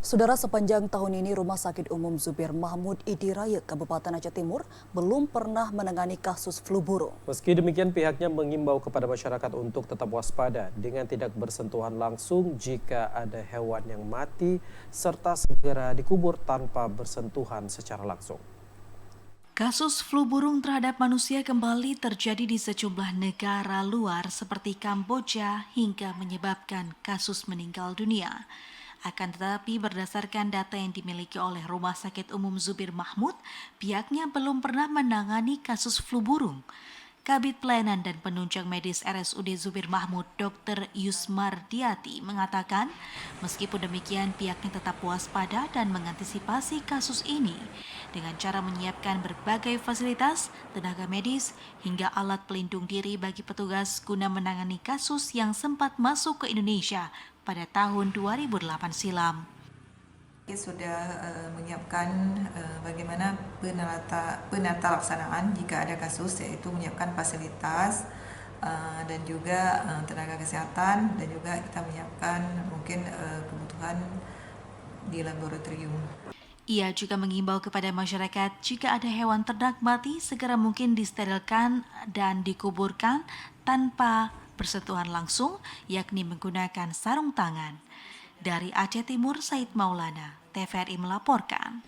Saudara, sepanjang tahun ini Rumah Sakit Umum Zubir Mahmud Idiraya, Kabupaten Aceh Timur, belum pernah menangani kasus flu burung. Meski demikian, pihaknya mengimbau kepada masyarakat untuk tetap waspada dengan tidak bersentuhan langsung jika ada hewan yang mati, serta segera dikubur tanpa bersentuhan secara langsung. Kasus flu burung terhadap manusia kembali terjadi di sejumlah negara luar seperti Kamboja hingga menyebabkan kasus meninggal dunia. Akan tetapi berdasarkan data yang dimiliki oleh Rumah Sakit Umum Zubir Mahmud, pihaknya belum pernah menangani kasus flu burung. Kabid Pelayanan dan Penunjang Medis RSUD Zubir Mahmud, Dr. Yusmar Diati, mengatakan meskipun demikian pihaknya tetap waspada dan mengantisipasi kasus ini dengan cara menyiapkan berbagai fasilitas, tenaga medis, hingga alat pelindung diri bagi petugas guna menangani kasus yang sempat masuk ke Indonesia pada tahun 2008 silam. Kita sudah menyiapkan bagaimana penata laksanaan jika ada kasus, yaitu menyiapkan fasilitas dan juga tenaga kesehatan, dan juga kita menyiapkan mungkin kebutuhan di laboratorium. Ia juga mengimbau kepada masyarakat jika ada hewan ternak mati segera mungkin disterilkan dan dikuburkan tanpa bersentuhan langsung, yakni menggunakan sarung tangan. Dari Aceh Timur, Said Maulana, TVRI melaporkan.